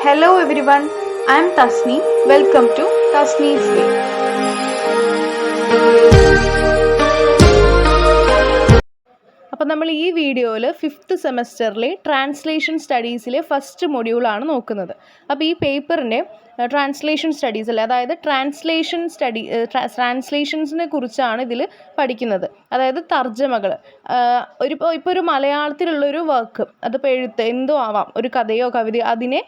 Hello everyone, I am Tasni. Welcome to Tasni's Way. അപ്പോൾ നമ്മൾ ഈ വീഡിയോയിൽ 5th സെമസ്റ്ററിലെ ട്രാൻസ്ലേഷൻ സ്റ്റഡീസിലെ ഫസ്റ്റ് മൊഡ്യൂളാണ് നോക്കുന്നത്. അപ്പോൾ ഈ പേപ്പറിൻ്റെ ട്രാൻസ്ലേഷൻ സ്റ്റഡീസ് അല്ലേ, അതായത് ട്രാൻസ്ലേഷൻസിനെ കുറിച്ചാണ് ഇതിൽ പഠിക്കുന്നത്. അതായത് തർജ്ജമകൾ. ഇപ്പോൾ ഒരു മലയാളത്തിലുള്ളൊരു വർക്ക്, അതിപ്പോൾ എഴുത്ത് എന്തോ ആവാം, ഒരു കഥയോ കവിതയോ, അതിനെ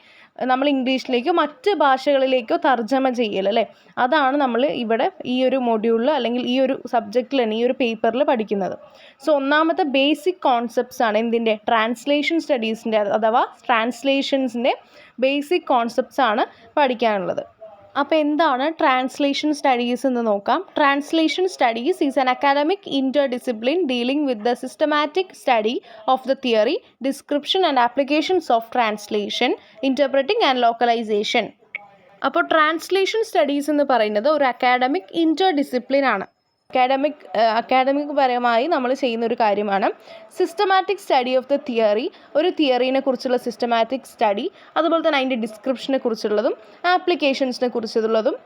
നമ്മൾ ഇംഗ്ലീഷിലേക്കോ മറ്റ് ഭാഷകളിലേക്കോ തർജ്ജമ ചെയ്യൽ അല്ലേ, അതാണ് നമ്മൾ ഇവിടെ ഈ ഒരു മൊഡ്യൂളിൽ അല്ലെങ്കിൽ ഈ ഒരു സബ്ജക്റ്റിൽ തന്നെ ഈ ഒരു പേപ്പറിൽ പഠിക്കുന്നത്. സോ ഒന്നാമത്തെ ബേസിക് കോൺസെപ്റ്റ്സ് ആണ് എന്തിൻ്റെ, ട്രാൻസ്ലേഷൻ സ്റ്റഡീസിൻ്റെ അഥവാ ട്രാൻസ്ലേഷൻസിൻ്റെ ബേസിക് കോൺസെപ്റ്റ്സ് ആണ് പഠിക്കാനുള്ളത്. അപ്പോൾ എന്താണ് ട്രാൻസ്ലേഷൻ സ്റ്റഡീസ് എന്ന് നോക്കാം. Translation studies is an academic interdiscipline dealing with the systematic study of the theory, description and applications of translation, interpreting and localization. അപ്പോൾ ട്രാൻസ്ലേഷൻ സ്റ്റഡീസ് എന്ന് പറയുന്നത് ഒരു അക്കാഡമിക് ഇൻ്റർഡിസിപ്ലിൻ ആണ്. അക്കാഡമിക് പരമായി നമ്മൾ ചെയ്യുന്ന ഒരു കാര്യമാണ്. Systematic study of the theory, ഒരു തിയറീനെ കുറിച്ചുള്ള സിസ്റ്റമാറ്റിക് സ്റ്റഡി, അതുപോലെ തന്നെ അതിൻ്റെ ഡിസ്ക്രിപ്ഷനെ കുറിച്ചുള്ളതും ആപ്ലിക്കേഷൻസിനെ കുറിച്ചുള്ളതും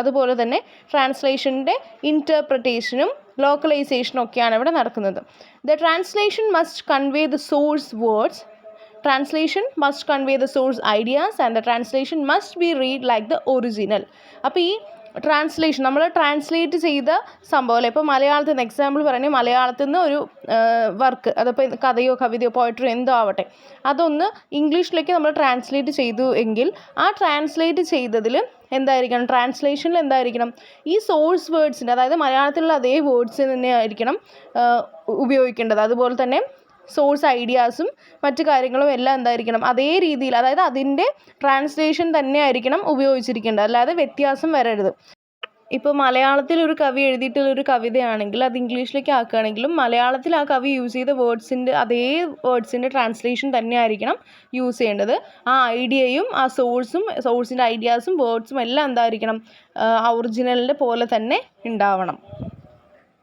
അതുപോലെ തന്നെ ട്രാൻസ്ലേഷൻ്റെ ഇൻ്റർപ്രിട്ടേഷനും ലോക്കലൈസേഷനും ഒക്കെയാണ് ഇവിടെ നടക്കുന്നത്. The translation must convey the source words, translation must convey the source ideas and the translation must be read like the original. അപ്പോൾ ഈ ട്രാൻസ്ലേഷൻ നമ്മൾ ട്രാൻസ്ലേറ്റ് ചെയ്ത സംഭവം അല്ലേ, ഇപ്പോൾ മലയാളത്തിൽ നിന്ന് എക്സാമ്പിൾ പറയുന്നത്, മലയാളത്തിൽ നിന്ന് ഒരു വർക്ക്, അതിപ്പോൾ കഥയോ കവിതയോ പോയട്രി എന്തോ ആവട്ടെ, അതൊന്ന് ഇംഗ്ലീഷിലേക്ക് നമ്മൾ ട്രാൻസ്ലേറ്റ് ചെയ്തു എങ്കിൽ ആ ട്രാൻസ്ലേറ്റ് ചെയ്തതിൽ എന്തായിരിക്കണം, ട്രാൻസ്ലേഷനിൽ എന്തായിരിക്കണം, ഈ സോഴ്സ് വേർഡ്സിൻ്റെ, അതായത് മലയാളത്തിലുള്ള അതേ വേർഡ്സ് തന്നെ ആയിരിക്കണം ഉപയോഗിക്കേണ്ടത്. അതുപോലെ തന്നെ സോഴ്സ് ഐഡിയാസും മറ്റു കാര്യങ്ങളും എല്ലാം എന്തായിരിക്കണം, അതേ രീതിയിൽ, അതായത് അതിൻ്റെ ട്രാൻസ്ലേഷൻ തന്നെ ആയിരിക്കണം ഉപയോഗിച്ചിരിക്കേണ്ടത്, അല്ലാതെ വ്യത്യാസം വരരുത്. ഇപ്പോൾ മലയാളത്തിൽ ഒരു കവി എഴുതിയിട്ടുള്ളൊരു കവിതയാണെങ്കിൽ അത് ഇംഗ്ലീഷിലേക്ക് ആക്കുകയാണെങ്കിലും മലയാളത്തിൽ ആ കവി യൂസ് ചെയ്ത അതേ വേർഡ്സിൻ്റെ ട്രാൻസ്ലേഷൻ തന്നെ ആയിരിക്കണം യൂസ് ചെയ്യേണ്ടത്. ആ ഐഡിയയും ആ സോഴ്സിൻ്റെ ഐഡിയാസും വേർഡ്സും എല്ലാം എന്തായിരിക്കണം, ഒറിജിനലിൻ്റെ പോലെ തന്നെ ഉണ്ടാവണം.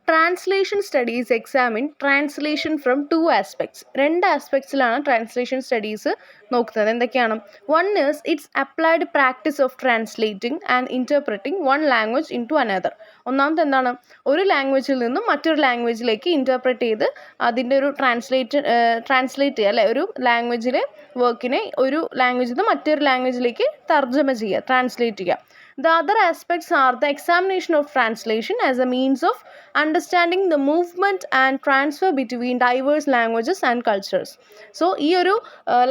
Translation studies examine translation from 2 aspects. 2 ആസ്പെക്ട്സിലാണ് ട്രാൻസ്ലേഷൻ സ്റ്റഡീസ് നോക്കുന്നത്. എന്തൊക്കെയാണ്? 1 is its applied practice of translating and interpreting one language into another. ഒന്നാമത്തെ എന്താണ്, ഒരു ലാംഗ്വേജിൽ നിന്നും മറ്റൊരു ലാംഗ്വേജിലേക്ക് ഇൻ്റർപ്രറ്റ് ചെയ്ത് അതിൻ്റെ ഒരു ട്രാൻസ്ലേറ്റ് ചെയ്യുക അല്ലേ, ഒരു ലാംഗ്വേജിലെ വർക്കിനെ ഒരു ലാംഗ്വേജിൽ നിന്ന് മറ്റൊരു ലാംഗ്വേജിലേക്ക് തർജ്ജമ ചെയ്യുക, ട്രാൻസ്ലേറ്റ് ചെയ്യുക. The other aspects are the examination of translation as a means of understanding the movement and transfer between diverse languages and cultures. So ഈ ഒരു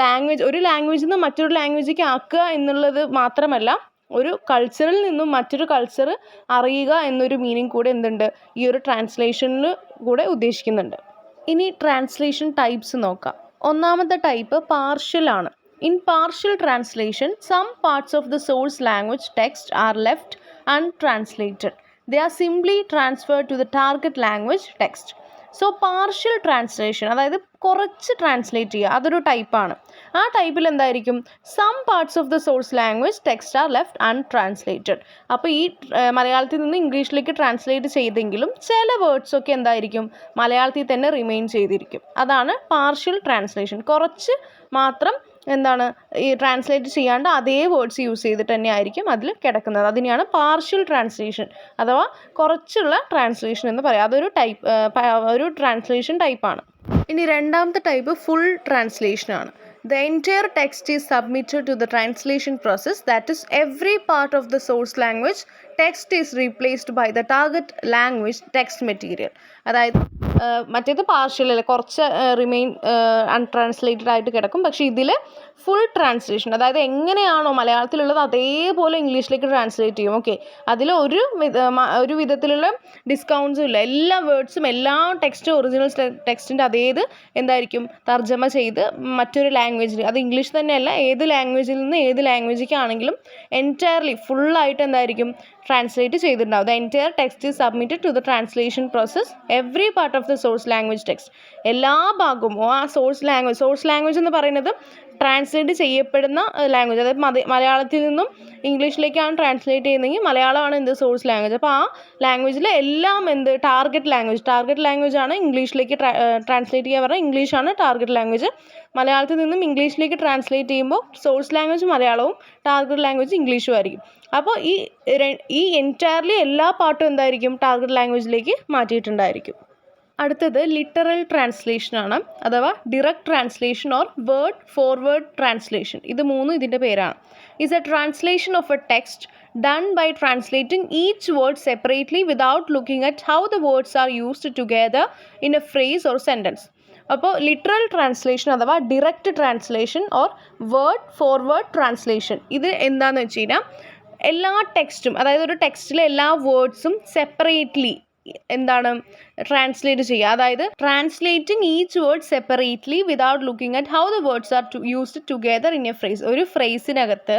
ലാംഗ്വേജിൽ നിന്ന് മറ്റൊരു ലാംഗ്വേജിലേക്ക് ആക്കുക എന്നുള്ളത് മാത്രമല്ല, ഒരു കൾച്ചറിൽ നിന്നും മറ്റൊരു കൾച്ചർ അറിയുക എന്നൊരു മീനിങ് കൂടെ എന്തുണ്ട്, ഈ ഒരു ട്രാൻസ്ലേഷനിൽ കൂടെ ഉദ്ദേശിക്കുന്നുണ്ട്. ഇനി ട്രാൻസ്ലേഷൻ ടൈപ്സ് നോക്കാം. ഒന്നാമത്തെ ടൈപ്പ് പാർഷ്യൽ ആണ്. In partial translation, some parts of the source language text are left untranslated. They are simply transferred to the target language text. So partial translation, അതായത് കുറച്ച് ട്രാൻസ്ലേറ്റ് ചെയ്യുക, അതൊരു ടൈപ്പാണ്. ആ ടൈപ്പിൽ എന്തായിരിക്കും, some parts of the source language text are left untranslated. അപ്പോൾ ഈ മലയാളത്തിൽ നിന്ന് ഇംഗ്ലീഷിലേക്ക് ട്രാൻസ്ലേറ്റ് ചെയ്തെങ്കിലും ചില വേർഡ്സൊക്കെ എന്തായിരിക്കും, മലയാളത്തിൽ തന്നെ റിമെയിൻ ചെയ്തിരിക്കും. അതാണ് പാർഷ്യൽ ട്രാൻസ്ലേഷൻ. കുറച്ച് മാത്രം എന്താണ് ഈ ട്രാൻസ്ലേറ്റ് ചെയ്യാണ്ട് അതേ വേർഡ്സ് യൂസ് ചെയ്തിട്ട് തന്നെ ആയിരിക്കും അതിൽ കിടക്കുന്നത്. അതിനെയാണ് പാർഷ്യൽ ട്രാൻസ്ലേഷൻ അഥവാ കുറച്ചുള്ള ട്രാൻസ്ലേഷൻ എന്ന് പറയാം. അതൊരു ഒരു ട്രാൻസ്ലേഷൻ ടൈപ്പാണ്. ഇനി രണ്ടാമത്തെ ടൈപ്പ് ഫുൾ ട്രാൻസ്ലേഷൻ ആണ്. The entire text is submitted to the translation process, that is, every part of the source language text is replaced by the target language text material. അതായത് മറ്റേത് പാർഷ്യൽ അല്ലേ, കുറച്ച് remain അൺട്രാൻസ്ലേറ്റഡ് ആയിട്ട് കിടക്കും. പക്ഷേ ഇതിൽ full translation, അതായത് എങ്ങനെയാണോ മലയാളത്തിലുള്ളത് അതേപോലെ ഇംഗ്ലീഷിലേക്ക് ട്രാൻസ്ലേറ്റ് ചെയ്യും. ഓക്കെ, അതിൽ ഒരു വിധത്തിലുള്ള ഡിസ്കൗണ്ട്സും ഇല്ല. എല്ലാ വേർഡ്സും എല്ലാ ഒറിജിനൽ ടെക്സ്റ്റിൻ്റെ അതേത് എന്തായിരിക്കും തർജ്ജമ ചെയ്ത് മറ്റൊരു ലാംഗ്വേജിൽ, അത് ഇംഗ്ലീഷ് തന്നെയല്ല, ഏത് ലാംഗ്വേജിൽ നിന്ന് ഏത് ലാംഗ്വേജിലേക്കാണെങ്കിലും എൻറ്റയർലി ഫുള്ളായിട്ട് എന്തായിരിക്കും ട്രാൻസ്ലേറ്റ് ചെയ്തിട്ടുണ്ടാവും. The entire text is submitted to the translation process, every part of the source language text. എല്ലാ ഭാഗവും ആ സോഴ്സ് ലാംഗ്വേജ് എന്ന് പറയുന്നത് ട്രാൻസ്ലേറ്റ് ചെയ്യപ്പെടുന്ന ലാംഗ്വേജ്, അതായത് മലയാളത്തിൽ നിന്നും ഇംഗ്ലീഷിലേക്കാണ് ട്രാൻസ്ലേറ്റ് ചെയ്യുന്നതെങ്കിൽ മലയാളമാണ് എന്ത് സോഴ്സ് ലാംഗ്വേജ്. അപ്പോൾ ആ ലാംഗ്വേജിൽ എല്ലാം എന്ത് ടാർഗറ്റ് ലാംഗ്വേജ് ആണ് ഇംഗ്ലീഷിലേക്ക് ട്രാൻസ്ലേറ്റ് ചെയ്യുക പറഞ്ഞാൽ ഇംഗ്ലീഷാണ് ടാർഗറ്റ് ലാംഗ്വേജ്. മലയാളത്തിൽ നിന്നും ഇംഗ്ലീഷിലേക്ക് ട്രാൻസ്ലേറ്റ് ചെയ്യുമ്പോൾ സോഴ്സ് ലാംഗ്വേജ് മലയാളവും ടാർഗറ്റ് ലാംഗ്വേജ് ഇംഗ്ലീഷും ആയിരിക്കും. അപ്പോൾ ഈ എൻറ്റയർലി എല്ലാ പാർട്ടും എന്തായിരിക്കും ടാർഗറ്റ് ലാംഗ്വേജിലേക്ക് മാറ്റിയിട്ടുണ്ടായിരിക്കും. അടുത്തത് ലിറ്ററൽ ട്രാൻസ്ലേഷനാണ്, അഥവാ direct translation or word forward translation. ഇത് മൂന്നും ഇതിൻ്റെ പേരാണ്. Is a translation of A text done by translating each word separately without looking at how the words are used together in a phrase or sentence. അപ്പോൾ literal translation അഥവാ direct translation or word forward translation, ഇത് എന്താണെന്ന് വെച്ച് കഴിഞ്ഞാൽ എല്ലാ ടെക്സ്റ്റും, അതായത് ഒരു ടുക്സ്റ്റിലെ എല്ലാ വേർഡ്സും സെപ്പറേറ്റ്ലി എന്താണ് ട്രാൻസ്ലേറ്റ് ചെയ്യുക. അതായത് translating each word separately without looking at how the words are used together in A phrase. ഒരു ഫ്രേസിനകത്ത്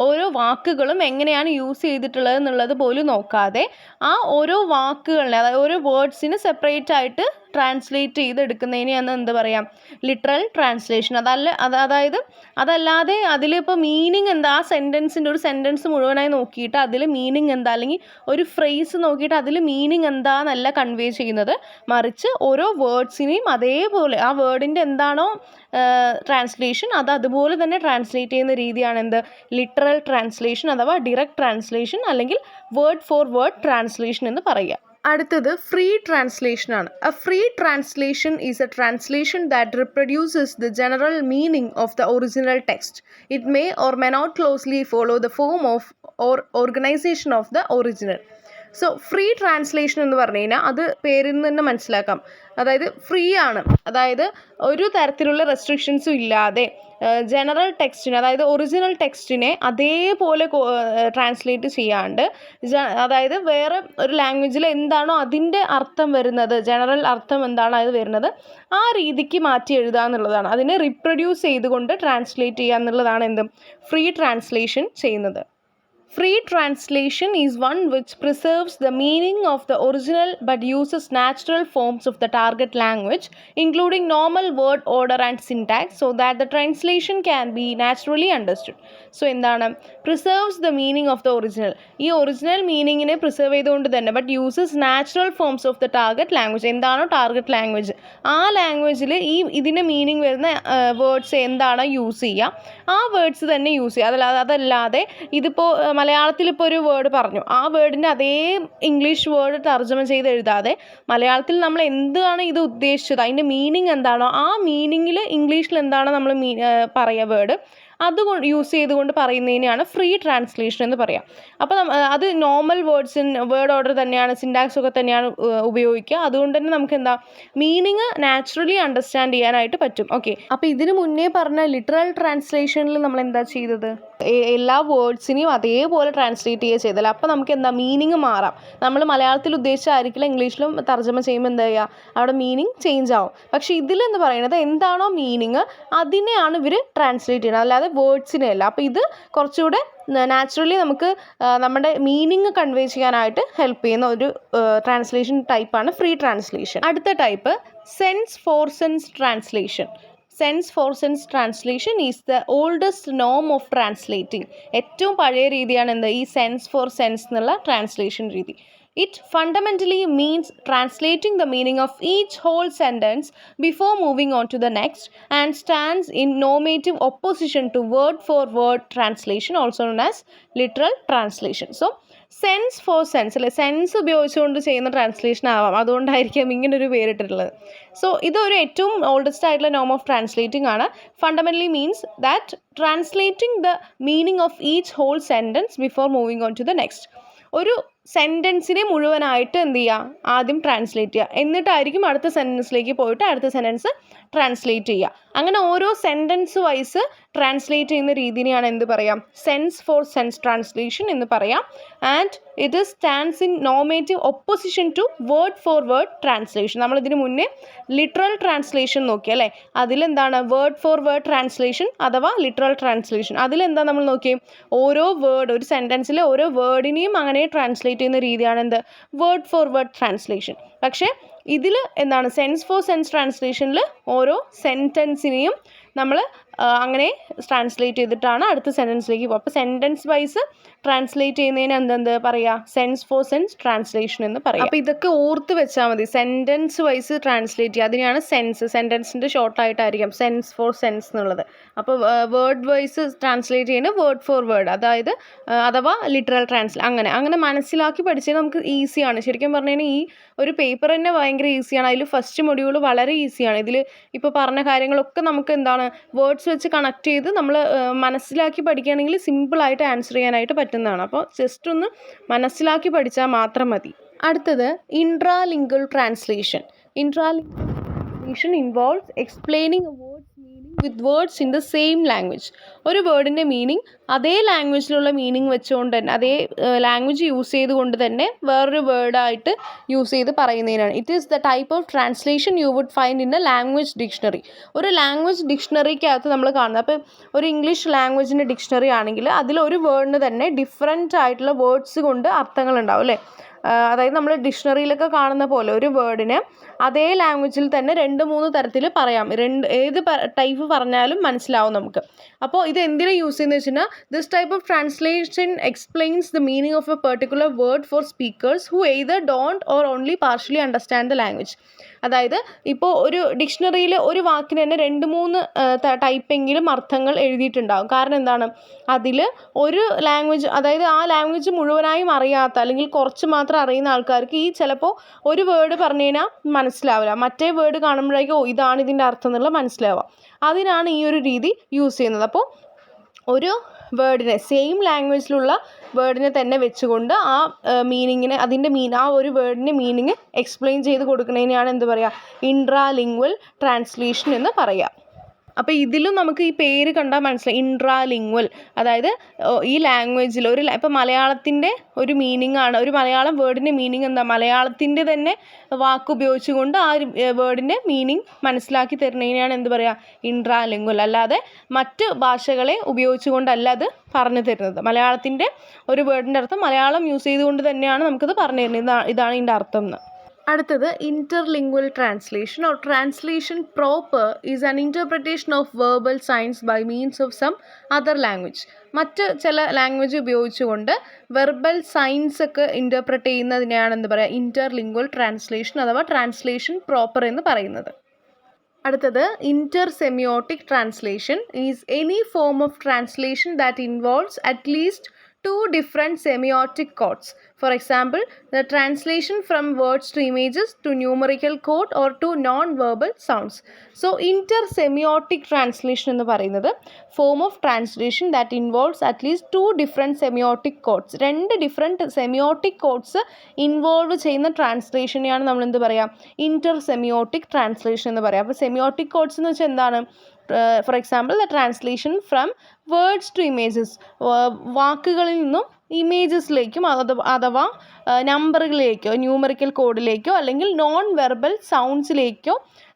ഓരോ വാക്കുകളും എങ്ങനെയാണ് യൂസ് ചെയ്തിട്ടുള്ളത് എന്നുള്ളത് പോലും നോക്കാതെ ആ ഓരോ വാക്കുകളിനെ, അതായത് ഓരോ വേർഡ്സിന് സെപ്പറേറ്റ് ആയിട്ട് ട്രാൻസ്ലേറ്റ് ചെയ്തെടുക്കുന്നതിനെയാണ് എന്ത് പറയാം, ലിറ്ററൽ ട്രാൻസ്ലേഷൻ. അതല്ലാതെ അതിലിപ്പോൾ മീനിങ് എന്താ, ആ സെൻറ്റൻസിൻ്റെ ഒരു സെൻറ്റൻസ് മുഴുവനായി നോക്കിയിട്ട് അതിൽ മീനിങ് എന്താ, അല്ലെങ്കിൽ ഒരു ഫ്രേസ് നോക്കിയിട്ട് അതിൽ മീനിങ് എന്താണെന്നല്ല കൺവേ ചെയ്യുന്നത്, മറിച്ച് ഓരോ വേർഡ്സിനെയും അതേപോലെ ആ വേർഡിൻ്റെ എന്താണോ ട്രാൻസ്ലേഷൻ അതുപോലെ തന്നെ ട്രാൻസ്ലേറ്റ് ചെയ്യുന്ന രീതിയാണ് എന്ത് ലിറ്ററൽ ട്രാൻസ്ലേഷൻ അഥവാ ഡിറക്റ്റ് ട്രാൻസ്ലേഷൻ അല്ലെങ്കിൽ വേർഡ് ഫോർ വേർഡ് ട്രാൻസ്ലേഷൻ എന്ന് പറയുക. അടുത്തത് ഫ്രീ ട്രാൻസ്ലേഷനാണ്. A free translation is a translation that reproduces the general meaning of the original text. It may or may not closely follow the form of or organization of the original. So free translation എന്ന് പറഞ്ഞു കഴിഞ്ഞാൽ അത് പേരിൽ നിന്ന് തന്നെ മനസ്സിലാക്കാം, അതായത് free ആണ്, അതായത് ഒരു തരത്തിലുള്ള റെസ്ട്രിക്ഷൻസും ഇല്ലാതെ ജനറൽ ടെക്സ്റ്റിനെ, അതായത് ഒറിജിനൽ ടെക്സ്റ്റിനെ അതേപോലെ ട്രാൻസ്ലേറ്റ് ചെയ്യാണ്ട്, അതായത് വേറെ ഒരു ലാംഗ്വേജിൽ എന്താണോ അതിൻ്റെ അർത്ഥം വരുന്നത്, ജനറൽ അർത്ഥം എന്താണോ അത് വരുന്നത് ആ രീതിക്ക് മാറ്റി എഴുതുക എന്നുള്ളതാണ്. അതിനെ റീപ്രൊഡ്യൂസ് ചെയ്തുകൊണ്ട് ട്രാൻസ്ലേറ്റ് ചെയ്യുക എന്നുള്ളതാണ് എന്ത് ഫ്രീ ട്രാൻസ്ലേഷൻ ചെയ്യുന്നത്. Free translation is one which preserves the meaning of the original but uses natural forms of the target language, including normal word order and syntax, so that the translation can be naturally understood. So, എന്താണ് preserves the meaning of the original. ഈ original മീനിങ്ങിനെ preserve ചെയ്തുകൊണ്ട് തന്നെ but uses natural forms of the target language. എന്താണോ target language ആ ലാംഗ്വേജിൽ ഇതിൻ്റെ meaning വരുന്ന words എന്താണോ യൂസ് ചെയ്യുക ആ വേർഡ്സ് തന്നെ യൂസ് ചെയ്യുക. അതല്ലാതെ ഇതിപ്പോൾ മലയാളത്തിൽ ഇപ്പോൾ ഒരു വേർഡ് പറഞ്ഞു, ആ വേർഡിൻ്റെ അതേ ഇംഗ്ലീഷ് വേർഡ് തർജ്ജമ ചെയ്ത് എഴുതാതെ മലയാളത്തിൽ നമ്മൾ എന്താണ് ഇത് ഉദ്ദേശിച്ചത്, അതിൻ്റെ മീനിങ് എന്താണോ ആ മീനിങ്ങിൽ ഇംഗ്ലീഷിൽ എന്താണോ നമ്മൾ പറയുക വേർഡ് അതുകൊണ്ട് യൂസ് ചെയ്തുകൊണ്ട് പറയുന്നതിനെയാണ് ഫ്രീ ട്രാൻസ്ലേഷൻ എന്ന് പറയാം. അപ്പോൾ അത് നോർമൽ വേർഡ് ഓർഡർ തന്നെയാണ്, സിൻടാക്സ് ഒക്കെ തന്നെയാണ് ഉപയോഗിക്കുക. അതുകൊണ്ട് തന്നെ നമുക്ക് എന്താ മീനിങ് നാച്ചുറലി അണ്ടർസ്റ്റാൻഡ് ചെയ്യാനായിട്ട് പറ്റും. ഓക്കെ, അപ്പോൾ ഇതിന് മുന്നേ പറഞ്ഞ ലിറ്ററൽ ട്രാൻസ്ലേഷനിൽ നമ്മൾ എന്താ ചെയ്തത്, എല്ലാ വേർഡ്സിനെയും അതേപോലെ ട്രാൻസ്ലേറ്റ് ചെയ്യുക ചെയ്തല്ലോ. അപ്പോൾ നമുക്ക് എന്താ മീനിങ് മാറാം. നമ്മൾ മലയാളത്തിൽ ഉദ്ദേശിച്ചായിരിക്കില്ല ഇംഗ്ലീഷിലും തർജ്ജമ ചെയ്യുമ്പോൾ എന്താ ചെയ്യുക, അവിടെ മീനിങ് ചേഞ്ച് ആവും. പക്ഷേ ഇതിലെന്ന് പറയുന്നത് എന്താണോ മീനിങ് അതിനെയാണ് ഇവർ ട്രാൻസ്ലേറ്റ് ചെയ്യുന്നത്, അല്ലാതെ വേർഡ്സിനെ അല്ല. അപ്പോൾ ഇത് കുറച്ചുകൂടെ നാച്ചുറലി നമുക്ക് നമ്മുടെ മീനിങ് കൺവേ ചെയ്യാനായിട്ട് ഹെൽപ്പ് ചെയ്യുന്ന ഒരു ട്രാൻസ്ലേഷൻ ടൈപ്പാണ് ഫ്രീ ട്രാൻസ്ലേഷൻ. അടുത്ത type sense for sense translation. Sense for sense translation is the oldest നോം ഓഫ് ട്രാൻസ്ലേറ്റിംഗ്. ഏറ്റവും പഴയ രീതിയാണ് എന്ത് ഈ സെൻസ് ഫോർ സെൻസ് എന്നുള്ള ട്രാൻസ്ലേഷൻ രീതി. It fundamentally means translating the meaning of each whole sentence before moving on to the next and stands in normative opposition to word for word translation, also known as literal translation. So sense for sense അല്ലെ, sense ഉപയോഗിച്ചുകൊണ്ട് ചെയ്യുന്ന translation ആവാം, അതുകൊണ്ടായിരിക്കും ഇങ്ങനൊരു പേരിട്ടിട്ടുള്ളത്. So ഇതൊരു ഏറ്റവും oldest ആയിട്ടുള്ള നോം ഓഫ് ട്രാൻസ്ലേറ്റിംഗ് ആണ്. Fundamentally means that translating the meaning of each whole sentence before moving on to the next. ഒരു സെൻറ്റൻസിനെ മുഴുവനായിട്ട് എന്ത് ചെയ്യുക, ആദ്യം ട്രാൻസ്ലേറ്റ് ചെയ്യുക, എന്നിട്ടായിരിക്കും അടുത്ത സെൻറ്റൻസിലേക്ക് പോയിട്ട് അടുത്ത സെൻറ്റൻസ് ട്രാൻസ്ലേറ്റ് ചെയ്യുക. അങ്ങനെ ഓരോ സെൻറ്റൻസ് വൈസ് ട്രാൻസ്ലേറ്റ് ചെയ്യുന്ന രീതിനെയാണ് എന്ത് പറയാം, സെൻസ് ഫോർ സെൻസ് ട്രാൻസ്ലേഷൻ എന്ന് പറയാം. And it stands in normative opposition to word for word translation. നമ്മളിതിന് മുന്നേ ലിറ്ററൽ ട്രാൻസ്ലേഷൻ നോക്കി അല്ലേ, അതിലെന്താണ് വേർഡ് ഫോർ വേർഡ് ട്രാൻസ്ലേഷൻ അഥവാ ലിറ്ററൽ ട്രാൻസ്ലേഷൻ. അതിലെന്താ നമ്മൾ നോക്കിയേ, ഓരോ വേർഡ്, ഒരു സെൻറ്റൻസിലെ ഓരോ വേർഡിനെയും അങ്ങനെ ട്രാൻസ്ലേറ്റ് ചെയ്യുന്ന രീതിയാണ് എന്ത് വേർഡ് ഫോർ വേർഡ് ട്രാൻസ്ലേഷൻ. പക്ഷേ ഇതിൽ എന്താണ് സെൻസ് ഫോർ സെൻസ് ട്രാൻസ്ലേഷനിൽ ഓരോ സെൻറ്റൻസിനെയും നമ്മൾ അങ്ങനെ ട്രാൻസ്ലേറ്റ് ചെയ്തിട്ടാണ് അടുത്ത സെൻറ്റൻസിലേക്ക് പോകുക. അപ്പോൾ സെൻറ്റൻസ് വൈസ് ട്രാൻസ്ലേറ്റ് ചെയ്യുന്നതിന് എന്തെന്ത് പറയുക, സെൻസ് ഫോർ സെൻസ് ട്രാൻസ്ലേഷൻ എന്ന് പറയാം. അപ്പോൾ ഇതൊക്കെ ഓർത്ത് വെച്ചാൽ മതി. സെൻറ്റൻസ് വൈസ് ട്രാൻസ്ലേറ്റ് ചെയ്യുക, അതിനെയാണ് സെൻസ്, സെൻറ്റൻസിൻ്റെ ഷോർട്ടായിട്ടായിരിക്കും സെൻസ് ഫോർ സെൻസ് എന്നുള്ളത്. അപ്പോൾ വേർഡ് വൈസ് ട്രാൻസ്ലേറ്റ് ചെയ്യുന്നത് വേർഡ് ഫോർ വേർഡ്, അതായത് അഥവാ ലിറ്ററൽ അങ്ങനെ മനസ്സിലാക്കി പഠിച്ചാൽ നമുക്ക് ഈസിയാണ്. ശരിക്കും പറഞ്ഞു കഴിഞ്ഞാൽ ഈ ഒരു പേപ്പർ തന്നെ ഭയങ്കര ഈസിയാണ്. അതിൽ ഫസ്റ്റ് മൊഡ്യൂൾ വളരെ ഈസിയാണ്. ഇതിൽ ഇപ്പോൾ പറഞ്ഞ കാര്യങ്ങളൊക്കെ നമുക്ക് എന്താണ് വേർഡ്സ് വെച്ച് കണക്ട് ചെയ്ത് നമ്മൾ മനസ്സിലാക്കി പഠിക്കുകയാണെങ്കിൽ സിമ്പിളായിട്ട് ആൻസർ ചെയ്യാനായിട്ട് പറ്റുന്നതാണ്. അപ്പോൾ ജസ്റ്റ് ഒന്ന് മനസ്സിലാക്കി പഠിച്ചാൽ മാത്രം മതി. അടുത്തത് intralingual translation. Intralingual translation involves explaining a word's meaning with words in the same language. ഒരു വേർഡിൻ്റെ മീനിങ് അതേ ലാംഗ്വേജിലുള്ള മീനിങ് വെച്ചുകൊണ്ട് തന്നെ, അതേ ലാംഗ്വേജ് യൂസ് ചെയ്തുകൊണ്ട് തന്നെ വേറൊരു വേർഡായിട്ട് യൂസ് ചെയ്ത് പറയുന്നതിനാണ്. It is the type of translation you would find in a language dictionary. ഒരു ലാംഗ്വേജ് ഡിക്ഷണറിക്കകത്ത് നമ്മൾ കാണുന്നത്, അപ്പോൾ ഒരു ഇംഗ്ലീഷ് ലാംഗ്വേജിൻ്റെ ഡിക്ഷണറി ആണെങ്കിൽ അതിലൊരു വേർഡിന് തന്നെ ഡിഫറെൻ്റ് ആയിട്ടുള്ള വേർഡ്സ് കൊണ്ട് അർത്ഥങ്ങളുണ്ടാവും അല്ലേ. അതായത് നമ്മൾ ഡിക്ഷണറിയിലൊക്കെ കാണുന്ന പോലെ ഒരു വേർഡിന് അതേ ലാംഗ്വേജിൽ തന്നെ 2-3 തരത്തിൽ പറയാം. ഏത് ടൈപ്പ് പറഞ്ഞാലും മനസ്സിലാവും നമുക്ക്. അപ്പോൾ ഇത് എന്തിനാണ് യൂസ് ചെയ്യുന്നത് വെച്ചാൽ this type of translation explains the meaning of A particular word for speakers who either don't or only partially understand the language. അതായത് ഇപ്പോൾ ഒരു ഡിക്ഷണറിയിൽ ഒരു വാക്കിന് തന്നെ 2-3 ടൈപ്പെങ്കിലും അർത്ഥങ്ങൾ എഴുതിയിട്ടുണ്ടാകും. കാരണം എന്താണ്, അതിൽ ഒരു ലാംഗ്വേജ്, അതായത് ആ ലാംഗ്വേജ് മുഴുവനായും അറിയാത്ത അല്ലെങ്കിൽ കുറച്ച് മാത്രം അറിയുന്ന ആൾക്കാർക്ക് ഈ ചിലപ്പോൾ ഒരു വേർഡ് പറഞ്ഞു കഴിഞ്ഞാൽ മനസ്സിലാവില്ല, മറ്റേ വേർഡ് കാണുമ്പോഴേക്കും ഇതാണ് ഇതിൻ്റെ അർത്ഥം എന്നുള്ള മനസ്സിലാവുക. അതിനാണ് ഈ ഒരു രീതി യൂസ് ചെയ്യുന്നത്. അപ്പോൾ ഒരു വേർഡിനെ, സെയിം ലാംഗ്വേജിലുള്ള വേർഡിനെ തന്നെ വെച്ചുകൊണ്ട് ആ മീനിങ്ങിനെ, ആ ഒരു വേർഡിൻ്റെ മീനിങ് എക്സ്പ്ലെയിൻ ചെയ്ത് കൊടുക്കുന്നതിനെയാണ് എന്ത് പറയുക, ഇൻട്രാലിംഗ്വൽ ട്രാൻസ്ലേഷൻ എന്ന് പറയുക. അപ്പോൾ ഇതിലും നമുക്ക് ഈ പേര് കണ്ടാൽ മനസ്സിലായി, ഇൻട്രാലിംഗ്വൽ. അതായത് ഈ ലാംഗ്വേജിൽ ഇപ്പോൾ മലയാളത്തിൻ്റെ ഒരു മീനിങ് ആണ്, ഒരു മലയാളം വേർഡിൻ്റെ മീനിങ് എന്താ, മലയാളത്തിൻ്റെ തന്നെ വാക്ക് ഉപയോഗിച്ചുകൊണ്ട് ആ വേർഡിൻ്റെ മീനിങ് മനസ്സിലാക്കി തരുന്നതിനെയാണ് എന്ത് പറയുക, ഇൻട്രാലിംഗ്വൽ. അല്ലാതെ മറ്റ് ഭാഷകളെ ഉപയോഗിച്ചുകൊണ്ടല്ല അത് പറഞ്ഞു തരുന്നത്. മലയാളത്തിൻ്റെ ഒരു വേർഡിൻ്റെ അർത്ഥം മലയാളം യൂസ് ചെയ്തുകൊണ്ട് തന്നെയാണ് നമുക്കത് പറഞ്ഞു തരുന്നത്. ഇതാണ് ഇതിൻ്റെ അർത്ഥം എന്ന്. അടുത്തത് interlingual translation or translation proper is an interpretation of verbal signs by means of some other language. മറ്റ് ചില ലാംഗ്വേജ് ഉപയോഗിച്ചുകൊണ്ട് വെർബൽ സൈൻസ് ഒക്കെ ഇൻ്റർപ്രറ്റ് ചെയ്യുന്നതിനെയാണ് എന്ത് പറയുക, ഇന്റർലിംഗ്വൽ ട്രാൻസ്ലേഷൻ അഥവാ ട്രാൻസ്ലേഷൻ പ്രോപ്പർ എന്ന് പറയുന്നത്. അടുത്തത് inter semiotic translation is any form of translation that involves at least 2 different semiotic codes. For example, the translation from words to images to numerical code or to non-verbal sounds. So, inter-semiotic translation എന്ന് പറയുന്നത് form of translation that involves at least 2 different semiotic codes. 2 different semiotic codes involve ചെയ്യുന്ന ട്രാൻസ്ലേഷനെയാണ് നമ്മൾ എന്ത് പറയുക, Inter-semiotic translation എന്ന് പറയുക. അപ്പോൾ semiotic codes എന്ന് വെച്ചാൽ എന്താണ്? For example the translation from words to images, വാക്കുകളിൽ നിന്നും ഇമേജസിലേക്കും അഥവാ നമ്പറുകളിലേക്കോ ന്യൂമറിക്കൽ കോഡിലേക്കോ അല്ലെങ്കിൽ നോൺ വെർബൽ സൗണ്ട്സിലേക്കോ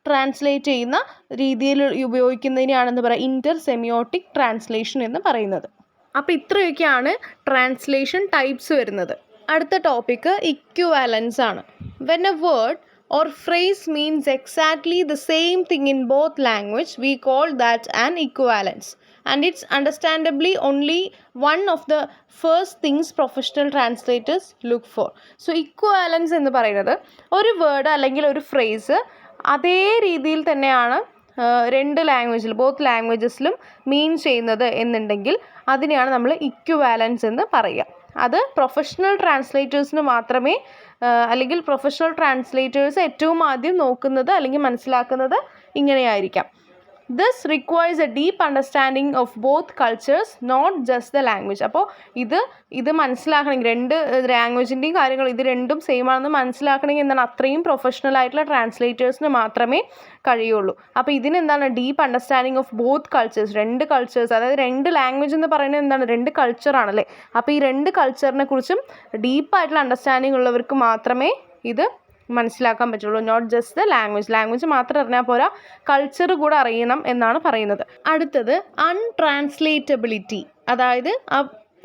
ട്രാൻസ്ലേറ്റ് ചെയ്യുന്ന രീതിയിൽ ഉപയോഗിക്കുന്നതിനെയാണെന്ന് പറയുക ഇന്റർ സെമിയോട്ടിക് ട്രാൻസ്ലേഷൻ എന്ന് പറയുന്നത്. അപ്പോൾ ഇത്രയൊക്കെയാണ് ട്രാൻസ്ലേഷൻ ടൈപ്സ് വരുന്നത്. അടുത്ത ടോപ്പിക്ക് ഇക്വിവാലൻസ് ആണ്. When A word or phrase means exactly the same thing in both language, we call that an equivalence, and it's understandably only one of the first things professional translators look for. So equivalence എന്ന് പറയുന്നത് ഒരു word അല്ലെങ്കിൽ ഒരു phrase അതേ രീതിയിൽ തന്നെയാണ് 2 ലാംഗ്വേജിൽ, both ലാംഗ്വേജസിലും മീൻ ചെയ്യുന്നത് എന്നുണ്ടെങ്കിൽ അതിനെയാണ് നമ്മൾ ഇക്വിവാലൻസ് എന്ന് പറയുക. അത് പ്രൊഫഷണൽ ട്രാൻസ്ലേറ്റേഴ്സിന് മാത്രമേ, അല്ലെങ്കിൽ പ്രൊഫഷണൽ ട്രാൻസ്ലേറ്റേഴ്സ് ഏറ്റവും ആദ്യം നോക്കുന്നത് അല്ലെങ്കിൽ മനസ്സിലാക്കുന്നത് ഇങ്ങനെയായിരിക്കാം. This requires a deep understanding of both cultures, not just the language. അപ്പോൾ ഇത് മനസ്സിലാക്കണമെങ്കിൽ 2 ലാംഗ്വേജിൻ്റെയും കാര്യങ്ങൾ ഇത് രണ്ടും സെയിം ആണെന്ന് മനസ്സിലാക്കണമെങ്കിൽ എന്താണ്, അത്രയും പ്രൊഫഷണൽ ആയിട്ടുള്ള ട്രാൻസ്ലേറ്റേഴ്സിന് മാത്രമേ കഴിയുള്ളൂ. അപ്പോൾ ഇതിനെന്താണ്, deep understanding of both cultures, 2 cultures, അതായത് 2 ലാംഗ്വേജ് എന്ന് പറയുന്നത് എന്താണ്, 2 കൾച്ചറാണല്ലേ. അപ്പോൾ ഈ 2 കൾച്ചറിനെ കുറിച്ചും ഡീപ്പായിട്ടുള്ള അണ്ടർസ്റ്റാൻഡിങ് ഉള്ളവർക്ക് മാത്രമേ ഇത് മനസ്സിലാക്കാൻ പറ്റുള്ളൂ. നോട്ട് ജസ്റ്റ് ദ ലാംഗ്വേജ് മാത്രം അറിഞ്ഞാൽ പോരാ, കൾച്ചർ കൂടെ അറിയണം എന്നാണ് പറയുന്നത്. അടുത്തത് അൺട്രാൻസ്ലേറ്റബിലിറ്റി, അതായത്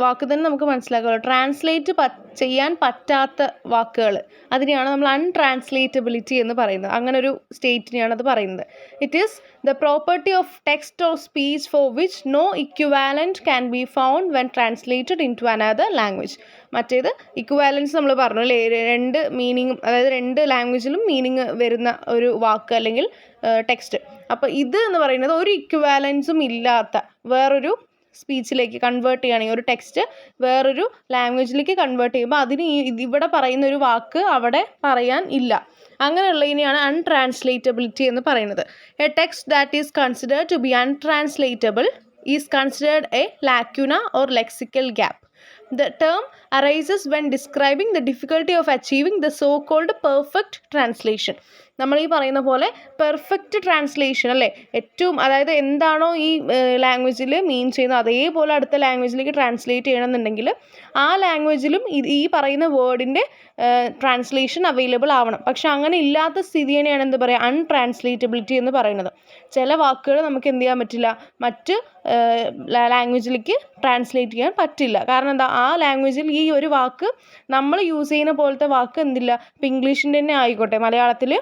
വാക്ക് തന്നെ നമുക്ക് മനസ്സിലാക്കാമല്ലോ. ട്രാൻസ്ലേറ്റ് ചെയ്യാൻ പറ്റാത്ത വാക്കുകൾ, അതിനെയാണ് നമ്മൾ അൺട്രാൻസ്ലേറ്റബിലിറ്റി എന്ന് പറയുന്നത്. അങ്ങനെ ഒരു സ്റ്റേറ്റിനെയാണ് അത് പറയുന്നത്. It is the property of text or speech for which no equivalent can be found when translated into another language. മറ്റേത് ഇക്വാലൻസ് നമ്മൾ പറഞ്ഞു അല്ലേ, രണ്ട് മീനിങ്ങും, അതായത് രണ്ട് ലാംഗ്വേജിലും മീനിങ് വരുന്ന ഒരു വാക്ക് അല്ലെങ്കിൽ ടെക്സ്റ്റ്. അപ്പോൾ ഇത് എന്ന് പറയുന്നത് ഒരു ഇക്വാലൻസും ഇല്ലാത്ത വേറൊരു സ്പീച്ചിലേക്ക് കൺവേർട്ട് ചെയ്യുകയാണെങ്കിൽ, ഒരു ടെക്സ്റ്റ് വേറൊരു ലാംഗ്വേജിലേക്ക് കൺവേർട്ട് ചെയ്യുമ്പോൾ അതിന് ഇവിടെ പറയുന്ന ഒരു വാക്ക് അവിടെ പറയാൻ ഇല്ല. അങ്ങനെയുള്ളതിനെയാണ് അൺട്രാൻസ്ലേറ്റബിലിറ്റി എന്ന് പറയുന്നത്. A text that is considered to be untranslatable is considered a lacuna or lexical gap. The term arises when describing the difficulty of achieving the so-called perfect translation. നമ്മൾ ഈ പറയുന്ന പോലെ പെർഫെക്റ്റ് ട്രാൻസ്ലേഷൻ അല്ലേ, ഏറ്റവും അതായത് എന്താണോ ഈ ലാംഗ്വേജിൽ മീൻ ചെയ്യുന്നത് അതേപോലെ അടുത്ത ലാംഗ്വേജിലേക്ക് ട്രാൻസ്ലേറ്റ് ചെയ്യണമെന്നുണ്ടെങ്കിൽ ആ ലാംഗ്വേജിലും ഈ പറയുന്ന വേർഡിൻ്റെ ട്രാൻസ്ലേഷൻ അവൈലബിൾ ആവണം. പക്ഷെ അങ്ങനെ ഇല്ലാത്ത സ്ഥിതിയെയാണ് എന്ത് പറയുക, അൺട്രാൻസ്ലേറ്റബിലിറ്റി എന്ന് പറയുന്നത്. ചില വാക്കുകൾ നമുക്ക് എന്ത് ചെയ്യാൻ പറ്റില്ല, മറ്റ് ലാംഗ്വേജിലേക്ക് ട്രാൻസ്ലേറ്റ് ചെയ്യാൻ പറ്റില്ല. കാരണം എന്താ, ആ ലാംഗ്വേജിൽ ഈ ഒരു വാക്ക് നമ്മൾ യൂസ് ചെയ്യുന്ന പോലത്തെ വാക്ക് എന്തില്ല. ഇപ്പം ഇംഗ്ലീഷിൻ്റെ തന്നെ ആയിക്കോട്ടെ, മലയാളത്തിൽ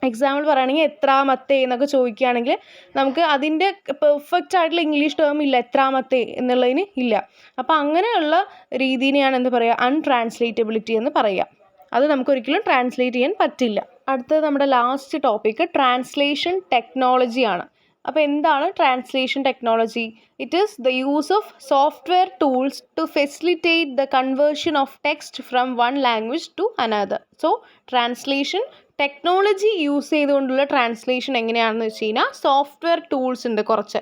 എക്സാമ്പിൾ പറയുകയാണെങ്കിൽ എത്രാമത്തെ എന്നൊക്കെ ചോദിക്കുകയാണെങ്കിൽ നമുക്ക് അതിൻ്റെ പെർഫെക്റ്റ് ആയിട്ടുള്ള ഇംഗ്ലീഷ് ടേം ഇല്ല, എത്രാമത്തെ എന്നുള്ളതിന് ഇല്ല. അപ്പോൾ അങ്ങനെയുള്ള രീതിനെയാണ് എന്ത് പറയുക, അൺട്രാൻസ്ലേറ്റബിലിറ്റി എന്ന് പറയുക. അത് നമുക്കൊരിക്കലും ട്രാൻസ്ലേറ്റ് ചെയ്യാൻ പറ്റില്ല. അടുത്തത് നമ്മുടെ ലാസ്റ്റ് ടോപ്പിക്ക് ട്രാൻസ്ലേഷൻ ടെക്നോളജിയാണ്. അപ്പോൾ എന്താണ് translation technology? It is the use of software tools to facilitate the conversion of text from one language to another. So translation technology use ചെയ്തുകൊണ്ടുള്ള ട്രാൻസ്ലേഷൻ എങ്ങനെയാണെന്ന് വെച്ച് കഴിഞ്ഞാൽ, സോഫ്റ്റ്വെയർ ടൂൾസ് ഉണ്ട് കുറച്ച്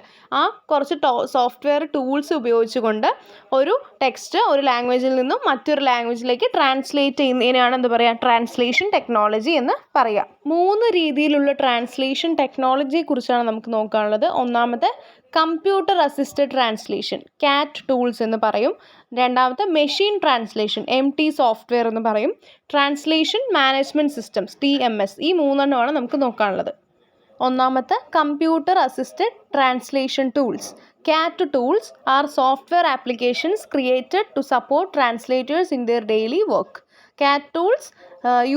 സോഫ്റ്റ്വെയർ ടൂൾസ് ഉപയോഗിച്ചുകൊണ്ട് ഒരു ടെക്സ്റ്റ് ഒരു ലാംഗ്വേജിൽ നിന്നും മറ്റൊരു ലാംഗ്വേജിലേക്ക് ട്രാൻസ്ലേറ്റ് ചെയ്യുന്നതിനാണ് എന്ത് പറയുക, ട്രാൻസ്ലേഷൻ ടെക്നോളജി എന്ന് പറയാം. 3 രീതിയിലുള്ള ട്രാൻസ്ലേഷൻ ടെക്നോളജിയെ കുറിച്ചാണ് നമുക്ക് നോക്കാനുള്ളത്. ഒന്നാമത്തെ കമ്പ്യൂട്ടർ അസിസ്റ്റഡ് ട്രാൻസ്ലേഷൻ, കാറ്റ് ടൂൾസ് എന്ന് പറയും. രണ്ടാമത്തെ മെഷീൻ ട്രാൻസ്ലേഷൻ, MT സോഫ്റ്റ്വെയർ എന്ന് പറയും. Translation management systems, TMS. ഈ 3 നമുക്ക് നോക്കാനുള്ളത്. ഒന്നാമത്തെ computer assisted translation tools. CAT tools are software applications created to support translators in their daily work. CAT tools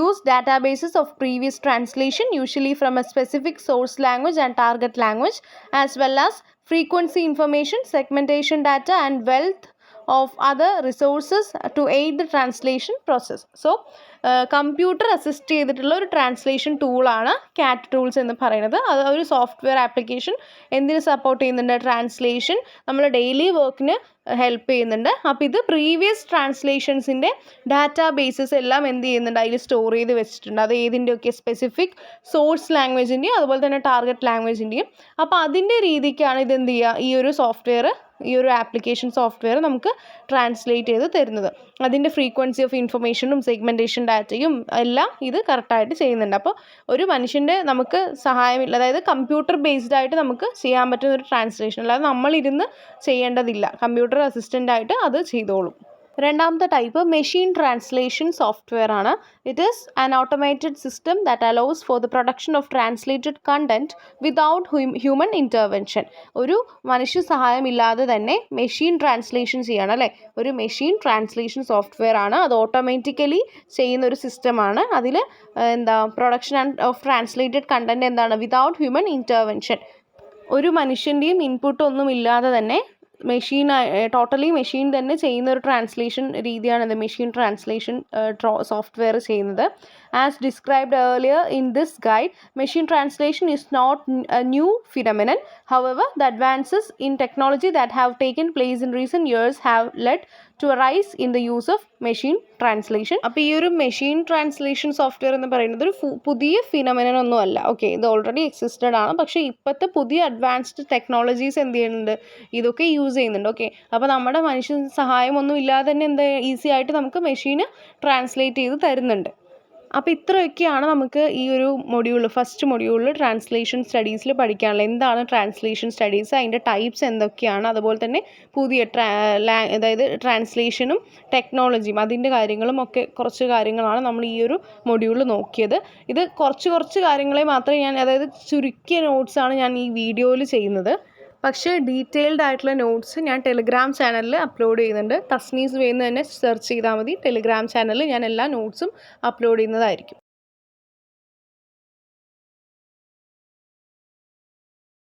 use databases of previous translation, usually from a specific source language and target language, as well as frequency information, segmentation data, and wealth of other resources to aid the translation process. So, computer assist ചെയ്തിട്ടുള്ള ഒരു translation ടൂളാണ് CAT tools എന്ന് പറയുന്നത്. അത് ഒരു software application എന്തിന് support ചെയ്യുന്നുണ്ട്, translation നമ്മൾ ഡെയിലി വർക്കിന് ഹെൽപ്പ് ചെയ്യുന്നുണ്ട്. അപ്പോൾ ഇത് പ്രീവിയസ് ട്രാൻസ്ലേഷൻസിൻ്റെ ഡാറ്റാ ബേസസ് എല്ലാം എന്ത് ചെയ്യുന്നുണ്ട്, അതിൽ സ്റ്റോർ ചെയ്ത് വെച്ചിട്ടുണ്ട്. അത് ഏതിൻ്റെയൊക്കെ സ്പെസിഫിക് സോഴ്സ് ലാംഗ്വേജിൻ്റെയും അതുപോലെ തന്നെ ടാർഗറ്റ് ലാംഗ്വേജിൻ്റെയും. അപ്പോൾ അതിൻ്റെ രീതിക്കാണ് ഇത് എന്ത് ചെയ്യുക, ഈ ഒരു സോഫ്റ്റ്വെയർ, ഈ ഒരു ആപ്ലിക്കേഷൻ സോഫ്റ്റ്വെയർ നമുക്ക് ട്രാൻസ്ലേറ്റ് ചെയ്ത് തരുന്നത്. അതിൻ്റെ ഫ്രീക്വൻസി ഓഫ് ഇൻഫർമേഷനും സെഗ്മെൻറ്റേഷൻ ഡാറ്റയും എല്ലാം ഇത് കറക്റ്റായിട്ട് ചെയ്യുന്നുണ്ട്. അപ്പോൾ ഒരു മനുഷ്യൻ്റെ നമുക്ക് സഹായമില്ല, അതായത് കമ്പ്യൂട്ടർ ബേസ്ഡ് ആയിട്ട് നമുക്ക് ചെയ്യാൻ പറ്റുന്ന ഒരു ട്രാൻസ്ലേഷൻ, അല്ലാതെ നമ്മളിരുന്ന് ചെയ്യേണ്ടതില്ല. കമ്പ്യൂട്ടർ അസിസ്റ്റൻ്റായിട്ട് അത് ചെയ്തോളും. രണ്ടാമത്തെ ടൈപ്പ് മെഷീൻ ട്രാൻസ്ലേഷൻ സോഫ്റ്റ്വെയർ ആണ്. It is an automated system that allows for the production of translated content without human intervention. ഒരു മനുഷ്യ സഹായമില്ലാതെ തന്നെ മെഷീൻ ട്രാൻസ്ലേഷൻ ചെയ്യണം അല്ലേ. ഒരു മെഷീൻ ട്രാൻസ്ലേഷൻ സോഫ്റ്റ്വെയർ ആണ്. അത് ഓട്ടോമാറ്റിക്കലി ചെയ്യുന്ന ഒരു സിസ്റ്റമാണ്. അതിൽ പ്രൊഡക്ഷൻ ഓഫ് ട്രാൻസ്ലേറ്റഡ് കണ്ടൻറ്റ് എന്താണ്, വിതൗട്ട് ഹ്യൂമൻ ഇൻ്റർവെൻഷൻ. ഒരു മനുഷ്യൻ്റെയും ഇൻപുട്ട് ഒന്നും ഇല്ലാതെ തന്നെ ടോട്ടലി മെഷീൻ തന്നെ ചെയ്യുന്ന ഒരു ട്രാൻസ്ലേഷൻ രീതിയാണ് മെഷീൻ ട്രാൻസ്ലേഷൻ സോഫ്റ്റ്വെയർ ചെയ്യുന്നത്. As described earlier in this guide, machine translation is not a new phenomenon. However, the advances in technology that have taken place in recent years have led to a rise in the use of machine translation. അപ്പോൾ ഈ ഒരു machine translation software എന്ന് പറയുന്നത് ഒരു പുതിയ phenomenon ഒന്നും അല്ല. Okay, ഇത് ഓൾറെഡി എക്സിസ്റ്റഡ് ആണ്. പക്ഷേ ഇപ്പോഴത്തെ പുതിയ അഡ്വാൻസ്ഡ് ടെക്നോളജീസ് എന്ത് ചെയ്യുന്നുണ്ട്, ഇതൊക്കെ യൂസ് ചെയ്യുന്നുണ്ട്. ഓക്കെ, അപ്പോൾ നമ്മുടെ മനുഷ്യ സഹായമൊന്നും ഇല്ലാതെ തന്നെ എന്താ ഈസി ആയിട്ട് നമുക്ക് മെഷീന് ട്രാൻസ്ലേറ്റ് ചെയ്ത് തരുന്നുണ്ട്. അപ്പോൾ ഇത്രയൊക്കെയാണ് നമുക്ക് ഈ ഒരു ഫസ്റ്റ് മൊഡ്യൂളിൽ ട്രാൻസ്ലേഷൻ സ്റ്റഡീസിൽ പഠിക്കാനുള്ളത്. എന്താണ് ട്രാൻസ്ലേഷൻ സ്റ്റഡീസ്, അതിൻ്റെ ടൈപ്സ് എന്തൊക്കെയാണ്, അതുപോലെ തന്നെ പുതിയ അതായത് ട്രാൻസ്ലേഷനും ടെക്നോളജിയും അതിൻ്റെ കാര്യങ്ങളും ഒക്കെ കുറച്ച് കാര്യങ്ങളാണ് നമ്മൾ ഈ ഒരു മൊഡ്യൂളിൽ നോക്കിയത്. ഇത് കുറച്ച് കാര്യങ്ങളെ മാത്രമേ അതായത് ചുരുക്കിയ നോട്ട്സാണ് ഞാൻ ഈ വീഡിയോയിൽ ചെയ്യുന്നത്. പക്ഷേ ഡീറ്റെയിൽഡ് ആയിട്ടുള്ള നോട്ട്സ് ഞാൻ ടെലിഗ്രാം ചാനലിൽ അപ്ലോഡ് ചെയ്യുന്നുണ്ട്. തസ്നീസ് വേ എന്ന് തന്നെ സെർച്ച് ചെയ്താൽ മതി. ടെലിഗ്രാം ചാനലിൽ ഞാൻ എല്ലാ നോട്ട്സും അപ്ലോഡ് ചെയ്യുന്നതായിരിക്കും.